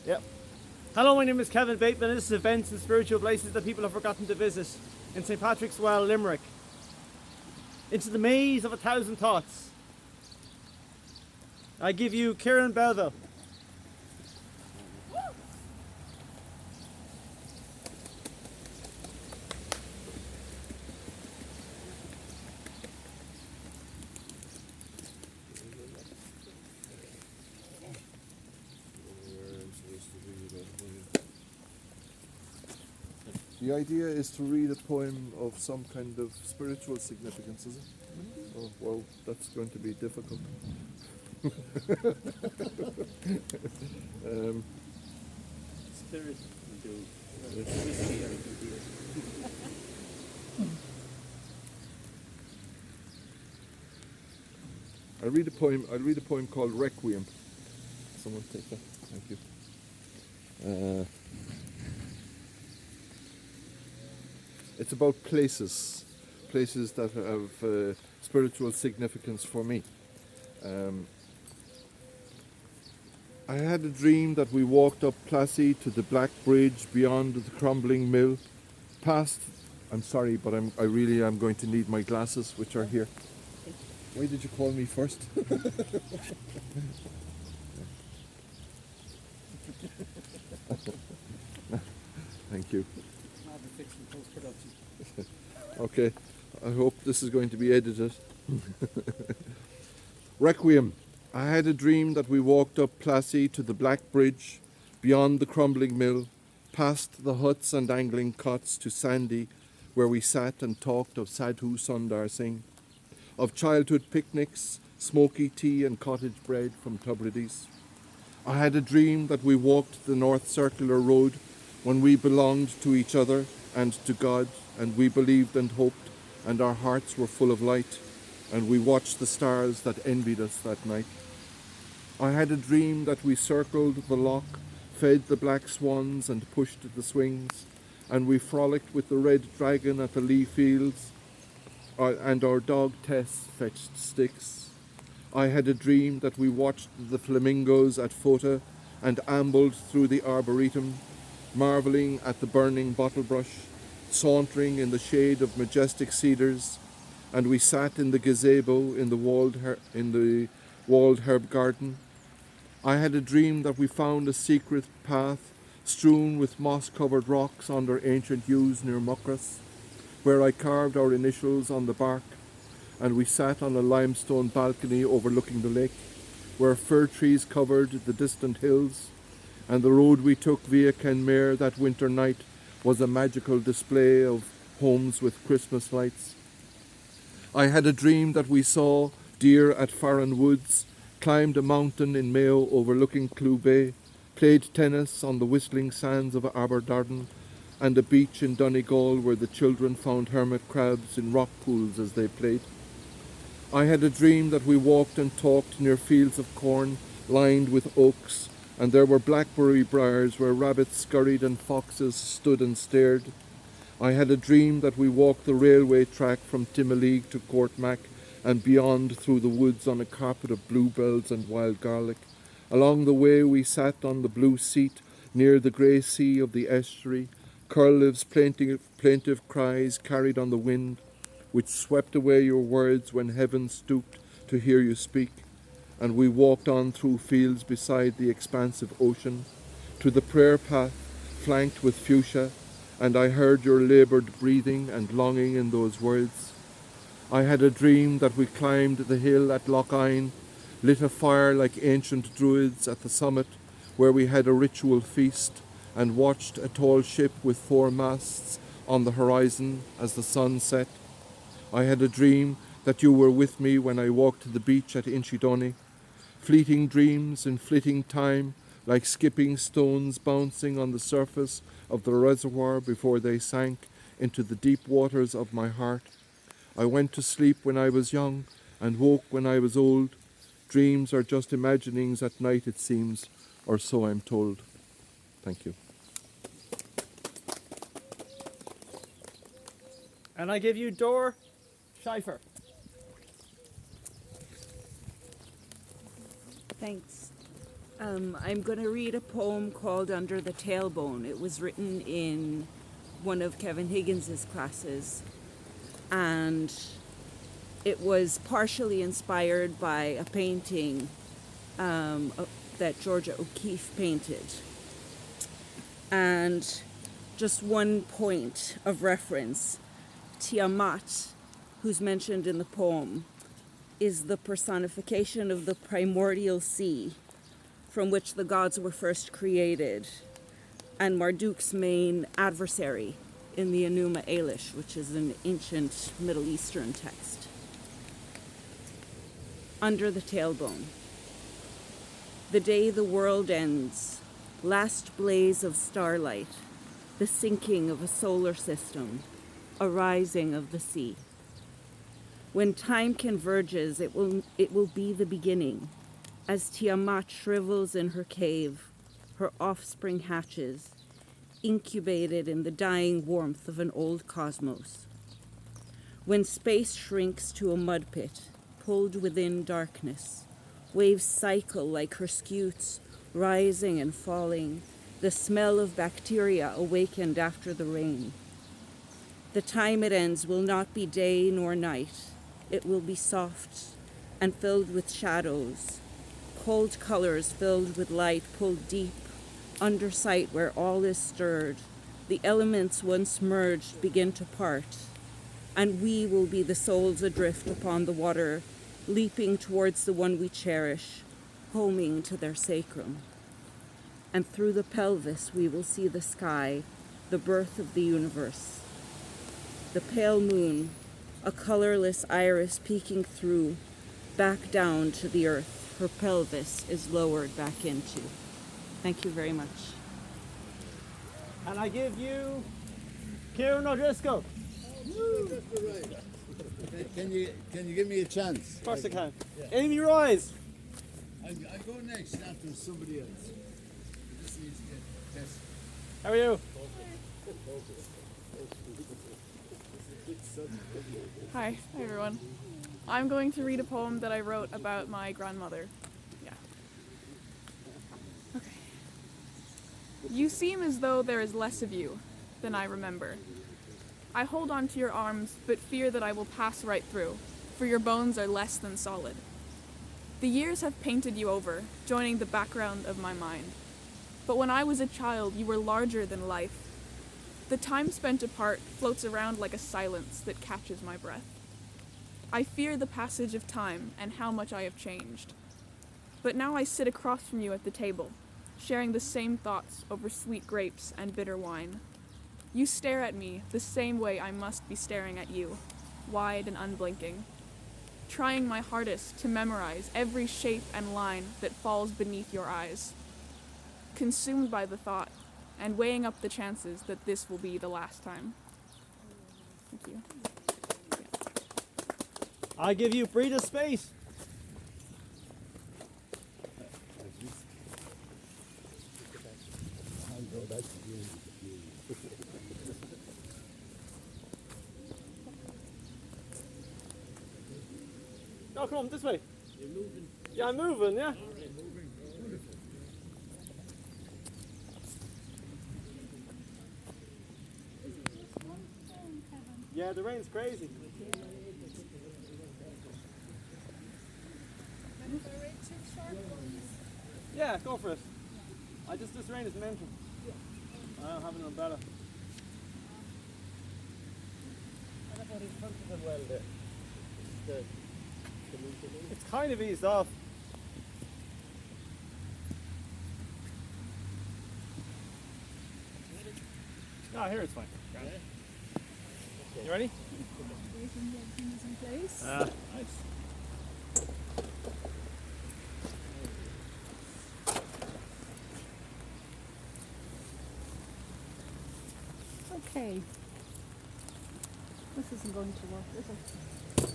Yep. Hello, my name is Kevin Bateman. This is events and spiritual places that people have forgotten to visit in St. Patrick's Well, Limerick. Into the maze of 1,000 thoughts. I give you Kieran Beville. The idea is to read a poem of some kind of spiritual significance, is it? Oh, well, that's going to be difficult. Spirit will do. I'll read a poem called Requiem. Someone take that. Thank you. It's about places that have spiritual significance for me. I had a dream that we walked up Plassey to the Black Bridge beyond the crumbling mill, past. I'm sorry, but I really am going to need my glasses, which are here. Why did you call me first? Thank you. Okay, I hope this is going to be edited. Requiem. I had a dream that we walked up Plassey to the Black Bridge, beyond the crumbling mill, past the huts and angling cots to Sandy, where we sat and talked of Sadhu Sundar Singh, of childhood picnics, smoky tea and cottage bread from Tubrides. I had a dream that we walked the North Circular Road when we belonged to each other and to God, and we believed and hoped, and our hearts were full of light, and we watched the stars that envied us that night. I had a dream that we circled the loch, fed the black swans and pushed the swings, and we frolicked with the red dragon at the Lee Fields, and our dog Tess fetched sticks. I had a dream that we watched the flamingos at Fota and ambled through the arboretum, marvelling at the burning bottle brush, sauntering in the shade of majestic cedars, and we sat in the gazebo in the walled herb garden. I had a dream that we found a secret path strewn with moss-covered rocks under ancient yews near Muckross, where I carved our initials on the bark, and we sat on a limestone balcony overlooking the lake, where fir trees covered the distant hills, and the road we took via Kenmare that winter night was a magical display of homes with Christmas lights. I had a dream that we saw deer at Farran Woods, climbed a mountain in Mayo overlooking Clew Bay, played tennis on the whistling sands of Aberdarden, and a beach in Donegal where the children found hermit crabs in rock pools as they played. I had a dream that we walked and talked near fields of corn lined with oaks, and there were blackberry briars where rabbits scurried and foxes stood and stared. I had a dream that we walked the railway track from Timoleague to Courtmac and beyond through the woods on a carpet of bluebells and wild garlic. Along the way we sat on the blue seat near the grey sea of the estuary, Curlive's plaintive cries carried on the wind, which swept away your words when heaven stooped to hear you speak. And we walked on through fields beside the expansive ocean, to the prayer path flanked with fuchsia, and I heard your laboured breathing and longing in those words. I had a dream that we climbed the hill at Lochine, lit a fire like ancient druids at the summit, where we had a ritual feast, and watched a tall ship with 4 masts on the horizon as the sun set. I had a dream that you were with me when I walked to the beach at Inchydoney, fleeting dreams in flitting time, like skipping stones bouncing on the surface of the reservoir before they sank into the deep waters of my heart. I went to sleep when I was young and woke when I was old. Dreams are just imaginings at night, it seems, or so I'm told. Thank you. And I give you Dor Seifer. Thanks. I'm going to read a poem called Under the Tailbone. It was written in one of Kevin Higgins's classes, and it was partially inspired by a painting that Georgia O'Keeffe painted. And just one point of reference, Tiamat, who's mentioned in the poem, is the personification of the primordial sea from which the gods were first created, and Marduk's main adversary in the Enuma Elish, which is an ancient Middle Eastern text. Under the tailbone. The day the world ends, last blaze of starlight, the sinking of a solar system, a rising of the sea. When time converges, it will be the beginning, as Tiamat shrivels in her cave, her offspring hatches, incubated in the dying warmth of an old cosmos. When space shrinks to a mud pit, pulled within darkness, waves cycle like her scutes, rising and falling, the smell of bacteria awakened after the rain. The time it ends will not be day nor night. It will be soft and filled with shadows, cold colors filled with light pulled deep, under sight where all is stirred. The elements once merged begin to part, and we will be the souls adrift upon the water, leaping towards the one we cherish, homing to their sacrum. And through the pelvis we will see the sky, the birth of the universe. The pale moon, a colorless iris peeking through, back down to the earth, her pelvis is lowered back into. Thank you very much. And I give you Ciaran O Driscoll. Can you give me a chance? Of course I can. Amy Rise. I go next after somebody else. This needs to get tested. How are you? Hi everyone. I'm going to read a poem that I wrote about my grandmother. Yeah. Okay. You seem as though there is less of you than I remember. I hold on to your arms, but fear that I will pass right through, for your bones are less than solid. The years have painted you over, joining the background of my mind. But when I was a child, you were larger than life. The time spent apart floats around like a silence that catches my breath. I fear the passage of time and how much I have changed. But now I sit across from you at the table, sharing the same thoughts over sweet grapes and bitter wine. You stare at me the same way I must be staring at you, wide and unblinking, trying my hardest to memorize every shape and line that falls beneath your eyes. Consumed by the thought, and weighing up the chances that this will be the last time. Thank you. I give you Breda Spaight. Oh, come on, this way. You're moving. Yeah, I'm moving, yeah. Yeah, the rain's crazy. Yeah, go for it. This rain is mental. I don't have an umbrella. It's kind of eased off. No, here it's fine. You ready? Nice. Okay. This isn't going to work, is it?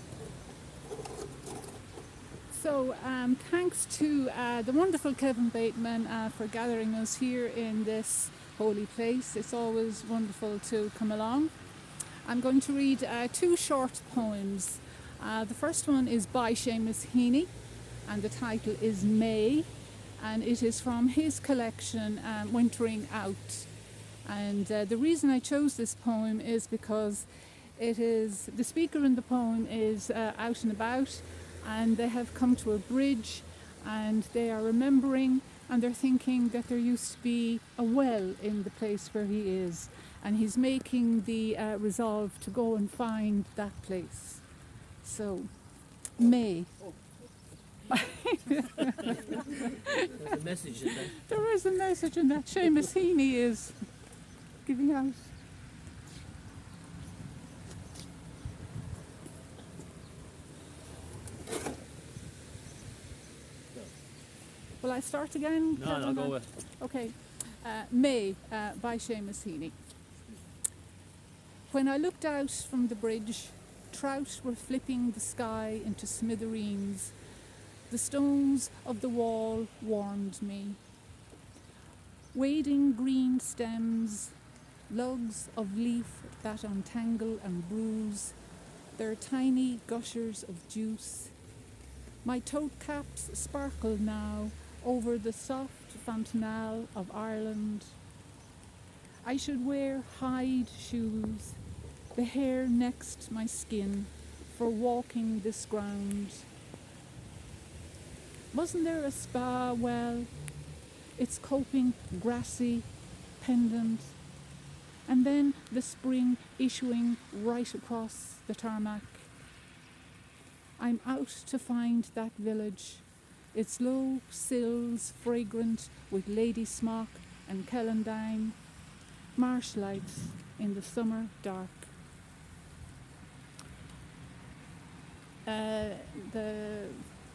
So, thanks to the wonderful Kevin Bateman for gathering us here in this holy place. It's always wonderful to come along. I'm going to read two short poems. The first one is by Seamus Heaney, and the title is May. and it is from his collection, Wintering Out. And the reason I chose this poem is because it is, the speaker in the poem is out and about, and they have come to a bridge, and they are remembering, and they're thinking that there used to be a well in the place where he is, and he's making the resolve to go and find that place. So, May. There's a message in that. There is a message in that. Seamus Heaney is giving out. Will I start again? No, I'll go with. Okay. May by Seamus Heaney. When I looked out from the bridge, trout were flipping the sky into smithereens. The stones of the wall warmed me. Wading green stems, lugs of leaf that untangle and bruise, their tiny gushers of juice. My tote caps sparkle now over the soft fontanelle of Ireland. I should wear hide shoes, the hair next my skin, for walking this ground. Wasn't there a spa well, its coping grassy, pendant, and then the spring issuing right across the tarmac? I'm out to find that village, its low sills fragrant with lady smock and celandine, marsh lights in the summer dark. The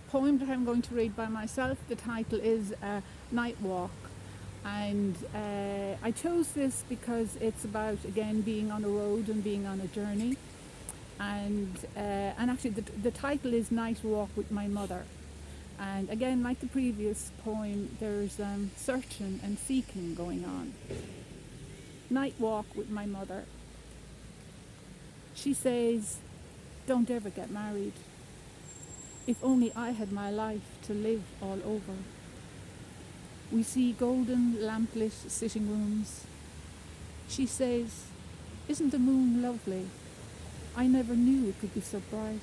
poem that I'm going to read by myself, the title is Night Walk, and I chose this because it's about, again, being on a road and being on a journey, and actually the title is Night Walk with My Mother. And again, like the previous poem, there's searching and seeking going on. Night walk with my mother. She says, don't ever get married. If only I had my life to live all over. We see golden lamplit sitting rooms. She says, isn't the moon lovely? I never knew it could be so bright.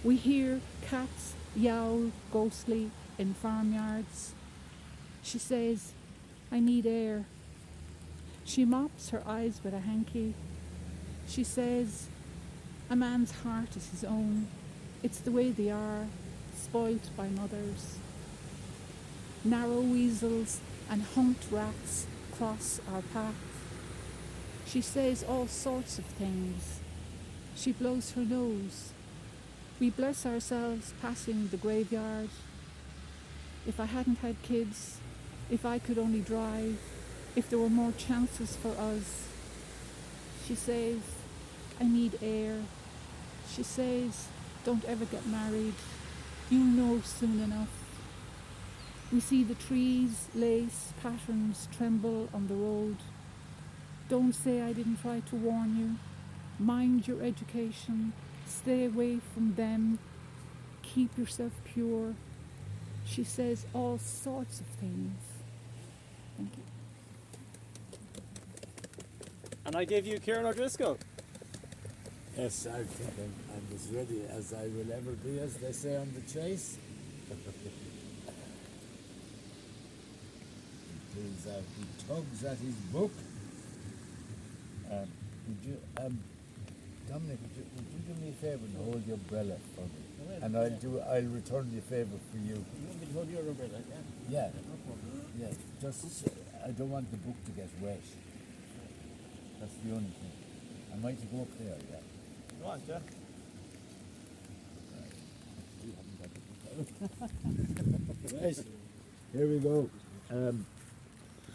We hear cats yowl ghostly in farmyards. She says, I need air. She mops her eyes with a hanky. She says, a man's heart is his own. It's the way they are, spoilt by mothers. Narrow weasels and humped rats cross our path. She says all sorts of things. She blows her nose. We bless ourselves passing the graveyard. If I hadn't had kids, if I could only drive, if there were more chances for us. She says, I need air. She says, don't ever get married. You'll know soon enough. We see the trees, lace, patterns tremble on the road. Don't say I didn't try to warn you. Mind your education. Stay away from them. Keep yourself pure. She says all sorts of things. Thank you. And I gave you Ciaran O Driscoll. Yes, I think I'm as ready as I will ever be, as they say on the chase. He tugs at his book. Dominic, would you do me a favour and hold your umbrella for me? And I'll return the favour for you. You want me to hold your umbrella? Yeah. No problem. Yeah, just I don't want the book to get wet. That's the only thing. I might go up there, yeah. You want, yeah? Right, here we go.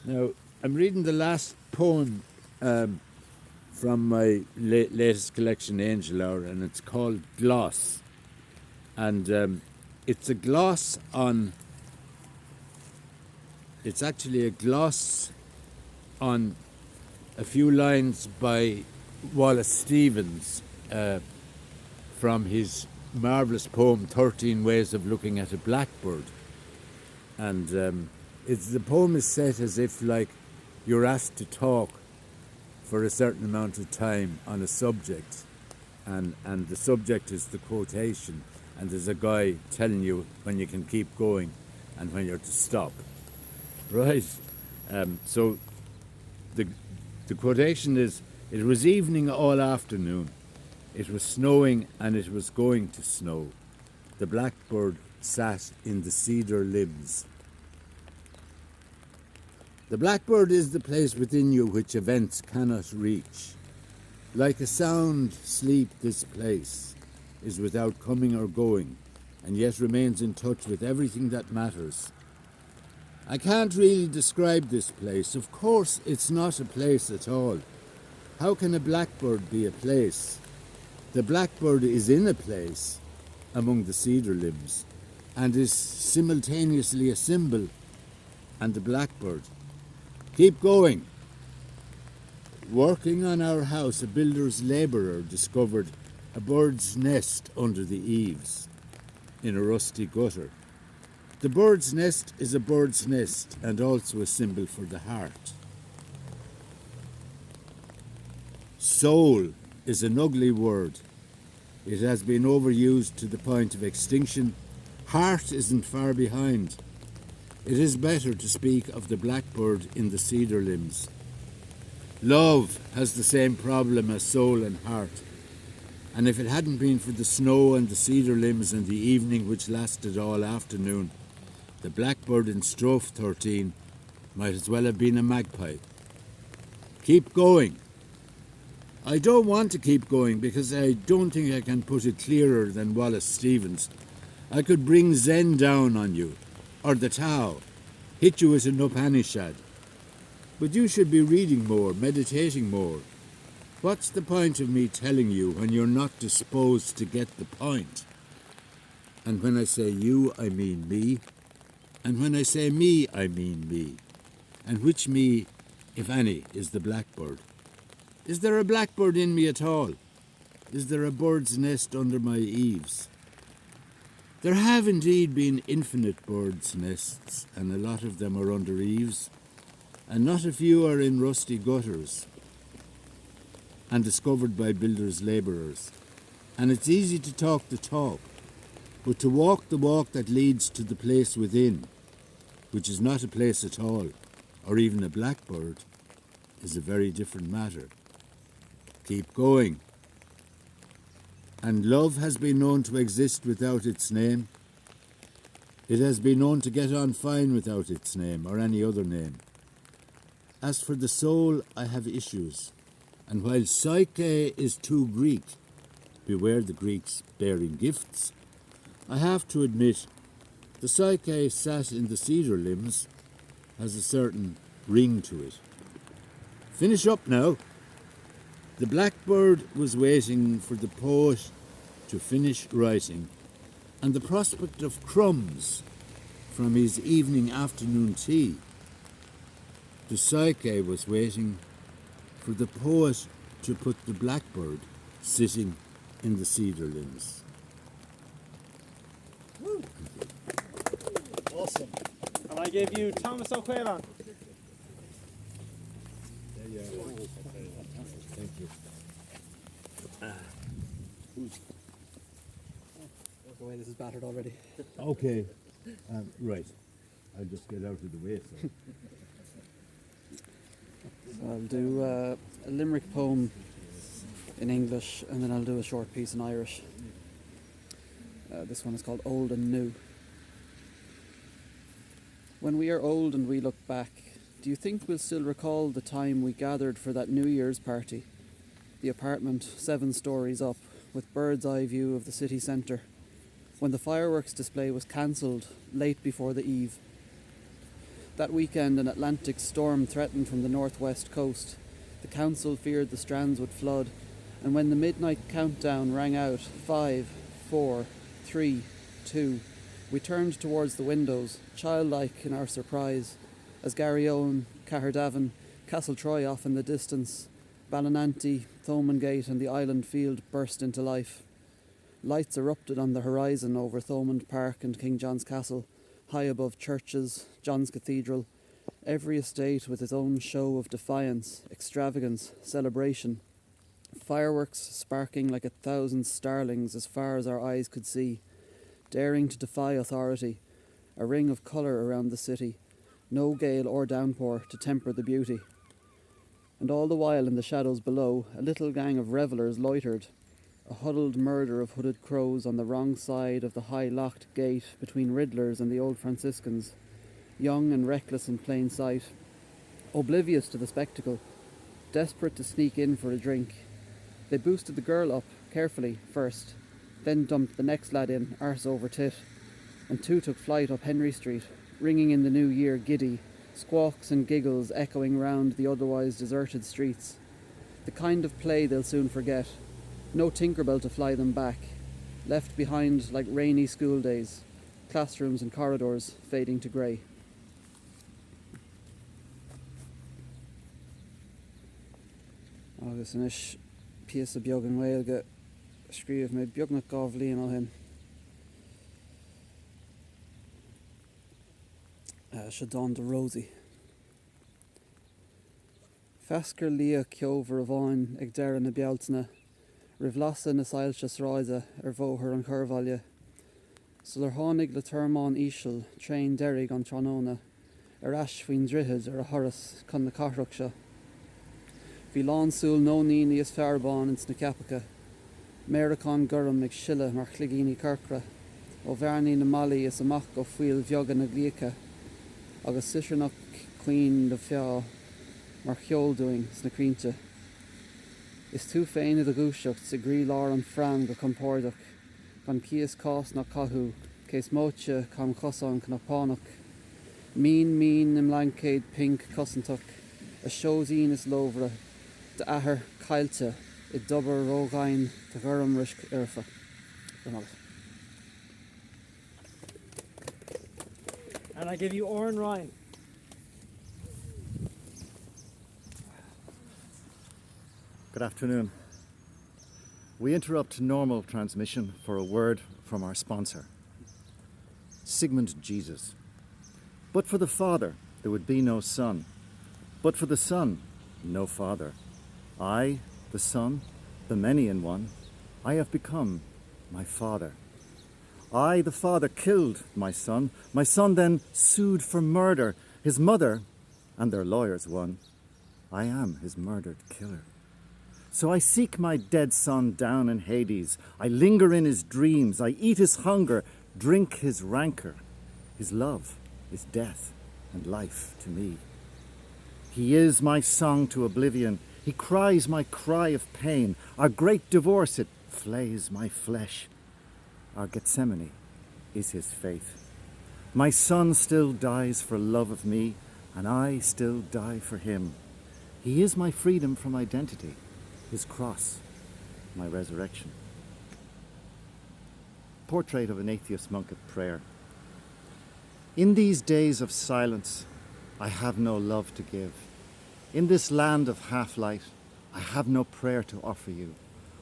Now, I'm reading the last poem from my latest collection, Angel Hour, and it's called Gloss. And it's a gloss on... It's actually a gloss on a few lines by Wallace Stevens from his marvellous poem 13 Ways of Looking at a Blackbird. and the poem is set as if like you're asked to talk for a certain amount of time on a subject, and the subject is the quotation, and there's a guy telling you when you can keep going and when you're to stop. Right. So the quotation is, "It was evening all afternoon. It was snowing and it was going to snow. The blackbird sat in the cedar limbs." The blackbird is the place within you which events cannot reach. Like a sound sleep, this place is without coming or going, and yet remains in touch with everything that matters. I can't really describe this place. Of course, it's not a place at all. How can a blackbird be a place? The blackbird is in a place among the cedar limbs, and is simultaneously a symbol and a blackbird. Keep going. Working on our house, a builder's labourer discovered a bird's nest under the eaves in a rusty gutter. The bird's nest is a bird's nest and also a symbol for the heart. Soul is an ugly word. It has been overused to the point of extinction. Heart isn't far behind. It is better to speak of the blackbird in the cedar limbs. Love has the same problem as soul and heart. And if it hadn't been for the snow and the cedar limbs and the evening which lasted all afternoon, the blackbird in strophe 13 might as well have been a magpie. Keep going. I don't want to keep going because I don't think I can put it clearer than Wallace Stevens. I could bring Zen down on you, or the Tao, hit you with an Upanishad. But you should be reading more, meditating more. What's the point of me telling you when you're not disposed to get the point? And when I say you, I mean me. And when I say me, I mean me. And which me, if any, is the blackbird? Is there a blackbird in me at all? Is there a bird's nest under my eaves? There have indeed been infinite birds' nests, and a lot of them are under eaves, and not a few are in rusty gutters, and discovered by builders' labourers. And it's easy to talk the talk, but to walk the walk that leads to the place within, which is not a place at all, or even a blackbird, is a very different matter. Keep going. And love has been known to exist without its name. It has been known to get on fine without its name, or any other name. As for the soul, I have issues. And while psyche is too Greek, beware the Greeks bearing gifts, I have to admit the psyche sat in the cedar limbs has a certain ring to it. Finish up now. The blackbird was waiting for the poet to finish writing, and the prospect of crumbs from his evening afternoon tea. The psyche was waiting for the poet to put the blackbird sitting in the cedar limbs. Woo. Awesome. And I gave you Tomás Ó Coileáin. Thank you. Walk away, this is battered already. Okay, right. I'll just get out of the way. So. So I'll do a Limerick poem in English, and then I'll do a short piece in Irish. This one is called Old and New. When we are old and we look back, do you think we'll still recall the time we gathered for that New Year's party? The apartment 7 stories up, with bird's eye view of the city centre, when the fireworks display was cancelled late before the eve. That weekend an Atlantic storm threatened from the northwest coast. The council feared the strands would flood, and when the midnight countdown rang out, 5, 4, 3, 2, we turned towards the windows, childlike in our surprise, as Garryowen, Caherdavin, Castletroy off in the distance, Ballinanty, Thomond and the island field burst into life. Lights erupted on the horizon over Thomond Park and King John's Castle, high above churches, John's Cathedral, every estate with its own show of defiance, extravagance, celebration. Fireworks sparking like 1,000 starlings as far as our eyes could see, daring to defy authority, a ring of colour around the city, no gale or downpour to temper the beauty. And all the while in the shadows below, a little gang of revellers loitered, a huddled murder of hooded crows on the wrong side of the high locked gate between Riddlers and the old Franciscans, young and reckless in plain sight, oblivious to the spectacle, desperate to sneak in for a drink. They boosted the girl up, carefully, first, then dumped the next lad in, arse over tit, and two took flight up Henry Street, ringing in the new year giddy, squawks and giggles echoing round the otherwise deserted streets. The kind of play they'll soon forget, no Tinkerbell to fly them back, left behind like rainy school days, classrooms and corridors fading to grey. Agus inis piasa beag an Gaeilge scríomh mé beagnach gá bhliain ó hin. Se Don de Rosie. Fescar lia ceover a bháin ag deire na bealtaine, rivlasa na sailse sráide bhóthar an churbhaile. Sular tháinig le turmán ísisiil trein deirg an tróna, as faoin drithead a thoras chun na carthraach se. Bhí lán-súil nóí níos fearbán ins na ceapacha, Mericán gurm ag sile mar chligíní Kirkra, ó bhearnaí na malaí is amach go fuil bheoga na glíocha, agus sisirnach cuoin de feá mar cheoldúing sna crínte. Is tú féin a gúiseacht sa grí lár an Fran go compordach, gan cias cás na cathú, cés móte cam cosán cna pánach. Mín im lancéid pink cosantach, a seosín is lóvra, de ahar cailte, I dobar rógáin de gurm risk irfa. And I give you Oran Ryan. Good afternoon. We interrupt normal transmission for a word from our sponsor, Sigmund Jesus. But for the Father, there would be no Son. But for the Son, no Father. I, the Son, the many in one, I have become my Father. I, the Father, killed my Son then sued for murder. His mother and their lawyers won. I am his murdered killer. So I seek my dead son down in Hades. I linger in his dreams. I eat his hunger, drink his rancor. His love is death and life to me. He is my song to oblivion. He cries my cry of pain. Our great divorce, it flays my flesh. Our Gethsemane is his faith. My son still dies for love of me, and I still die for him. He is my freedom from identity, his cross, my resurrection. Portrait of an atheist monk at prayer. In these days of silence, I have no love to give. In this land of half-light, I have no prayer to offer you.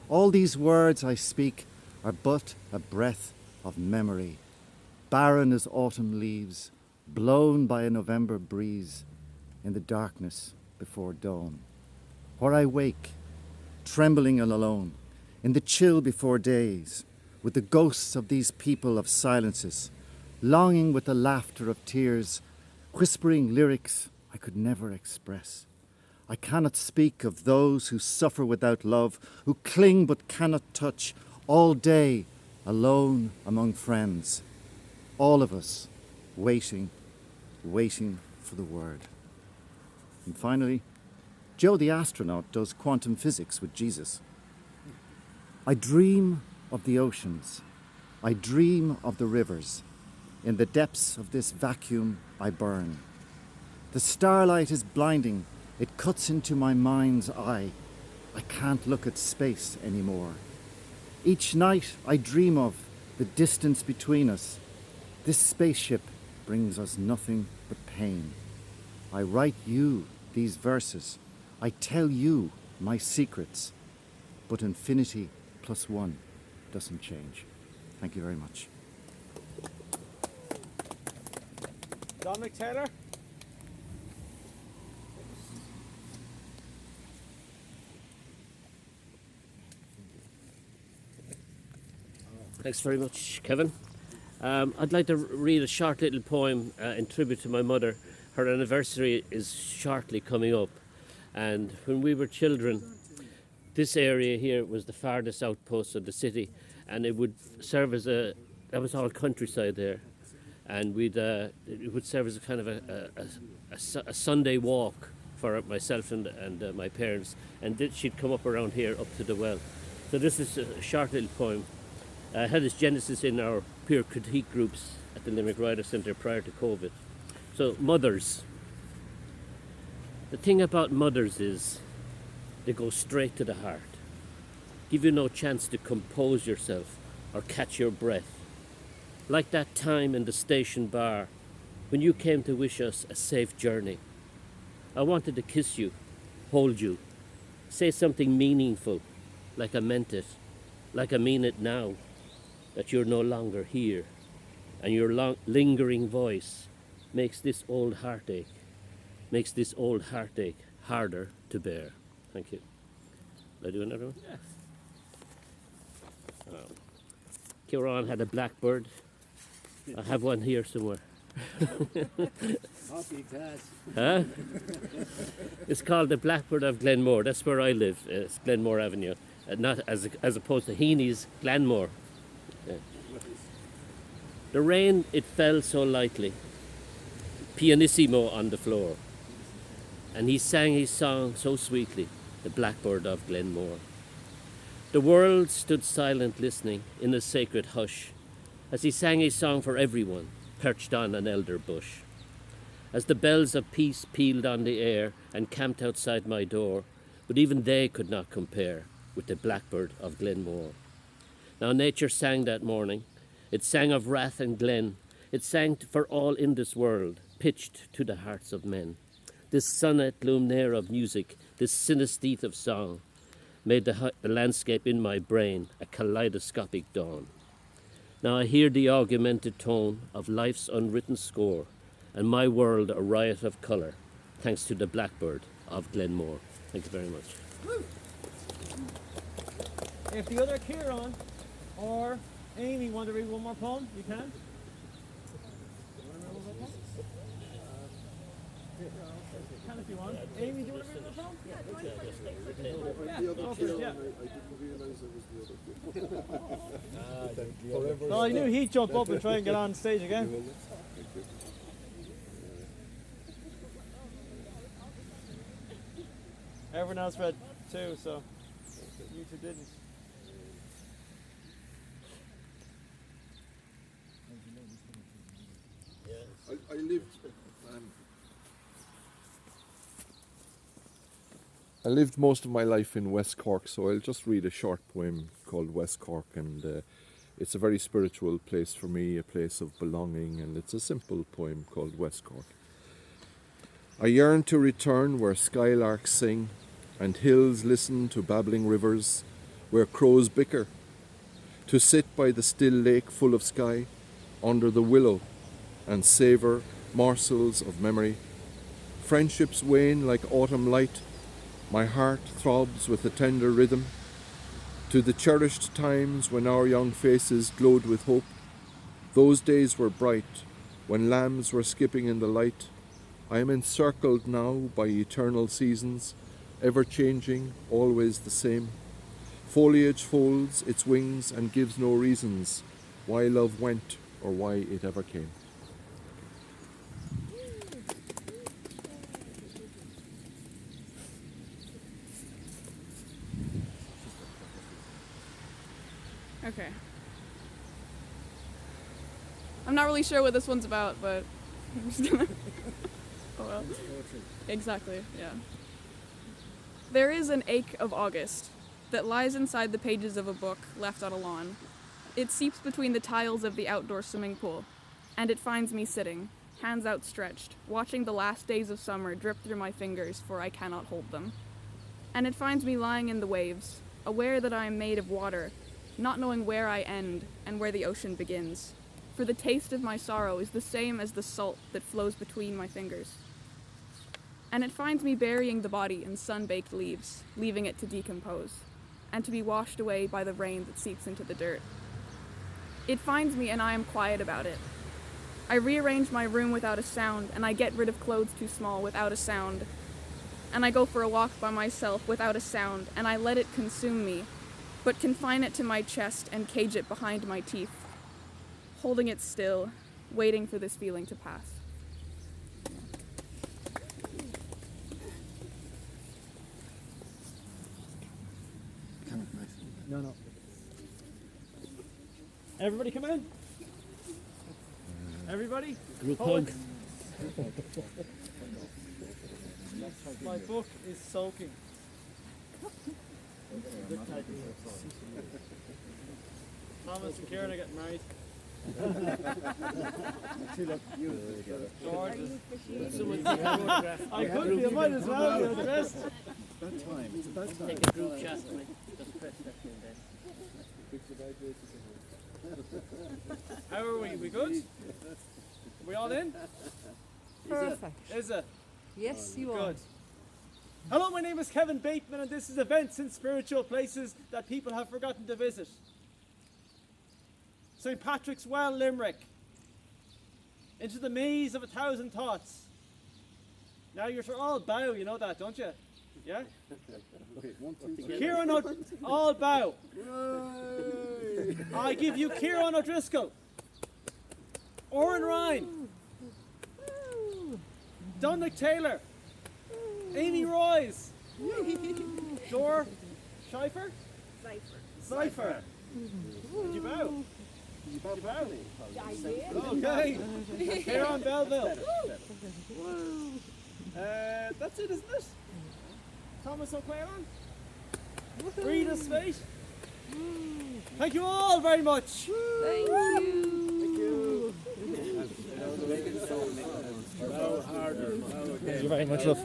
All these words I speak are but a breath of memory, barren as autumn leaves, blown by a November breeze in the darkness before dawn. Where I wake, trembling and alone, in the chill before days, with the ghosts of these people of silences, longing with the laughter of tears, whispering lyrics I could never express. I cannot speak of those who suffer without love, who cling but cannot touch, all day alone among friends. All of us waiting for the word. And finally, Joe the astronaut does quantum physics with Jesus. I dream of the oceans. I dream of the rivers. In the depths of this vacuum I burn. The starlight is blinding. It cuts into my mind's eye. I can't look at space anymore. Each night I dream of the distance between us. This spaceship brings us nothing but pain. I write you these verses. I tell you my secrets. But infinity plus one doesn't change. Thank you very much. Dominic Taylor. Thanks very much, Kevin. I'd like to read a short little poem in tribute to my mother. Her anniversary is shortly coming up, and when we were children, this area here was the farthest outpost of the city, and it would serve as that was all countryside there, and it would serve as a kind of a Sunday walk for myself and my parents, and she'd come up around here up to the well. So this is a short little poem. I had its genesis in our peer critique groups at the Limerick Writer Centre prior to COVID. So, mothers. The thing about mothers is they go straight to the heart, give you no chance to compose yourself or catch your breath. Like that time in the station bar when you came to wish us a safe journey. I wanted to kiss you, hold you, say something meaningful, like I meant it, like I mean it now, that you're no longer here, and your lingering voice makes this old heartache harder to bear. Thank you. Will I do another one? Yeah. Kieran had a blackbird. I have one here somewhere. Huh? It's called the Blackbird of Glenmore. That's where I live. It's Glenmore Avenue, not as opposed to Heaney's Glenmore. Yeah. The rain, it fell so lightly, pianissimo on the floor, and he sang his song so sweetly, the Blackbird of Glenmore. The world stood silent listening in a sacred hush as he sang his song for everyone perched on an elder bush. As the bells of peace pealed on the air and camped outside my door, but even they could not compare with the Blackbird of Glenmore. Now nature sang that morning. It sang of wrath and glen. It sang for all in this world, pitched to the hearts of men. This sonnet luminaire of music, this synesthete of song, made the landscape in my brain a kaleidoscopic dawn. Now I hear the augmented tone of life's unwritten score, and my world a riot of colour, thanks to the Blackbird of Glenmore. Thank you very much. Woo. If the other Kieran or Amy want to read one more poem, you can. Can if you want. Amy, do you want to read another poem? Well, I knew he'd jump up and try and get on stage again. Everyone else read too, so you two didn't. I lived most of my life in West Cork, so I'll just read a short poem called West Cork, and it's a very spiritual place for me, a place of belonging, and it's a simple poem called West Cork. I yearn to return where skylarks sing and hills listen to babbling rivers, where crows bicker, to sit by the still lake full of sky, under the willow, and savour morsels of memory. Friendships wane like autumn light, my heart throbs with a tender rhythm, to the cherished times when our young faces glowed with hope. Those days were bright, when lambs were skipping in the light. I am encircled now by eternal seasons, ever changing, always the same. Foliage folds its wings and gives no reasons why love went or why it ever came. Okay. I'm not really sure what this one's about, but I'm just gonna... Oh well. Exactly, yeah. There is an ache of August that lies inside the pages of a book left on a lawn. It seeps between the tiles of the outdoor swimming pool, and it finds me sitting, hands outstretched, watching the last days of summer drip through my fingers, for I cannot hold them. And it finds me lying in the waves, aware that I am made of water, not knowing where I end and where the ocean begins. for the taste of my sorrow is the same as the salt that flows between my fingers. And it finds me burying the body in sun-baked leaves, leaving it to decompose, and to be washed away by the rain that seeps into the dirt. It finds me and I am quiet about it. I rearrange my room without a sound, and I get rid of clothes too small without a sound. And I go for a walk by myself without a sound, and I let it consume me, but confine it to my chest and cage it behind my teeth, holding it still, waiting for this feeling to pass. No. Everybody come in. Everybody? Group Hold. hug. My book is soaking. Thomas and Kieran are getting married. Gorgeous. Someone take a photograph. I could be, I might as well be the rest. Take a group shot and just press that thing there. How are we? We good? Are we all in? Perfect. Is it? Yes, you are. Good. Hello, my name is Kevin Bateman, and this is Events in Spiritual Places That People Have Forgotten to Visit. St. Patrick's Well, Limerick. Into the maze of 1,000 thoughts. Now you're all bow, you know that, don't you? Yeah? Ciaran all bow. I give you Ciaran O Driscoll, Oran Ryan, Dominic Taylor, Amy Royce, Dor Seifer? Seifer. Did you bow? Did you bow? I did. Okay. Kieran Beville. That's it, isn't it? Tomás Ó Coileáin. Breda Spaight. Thank you all very much. Thank you. Thank you very much, love.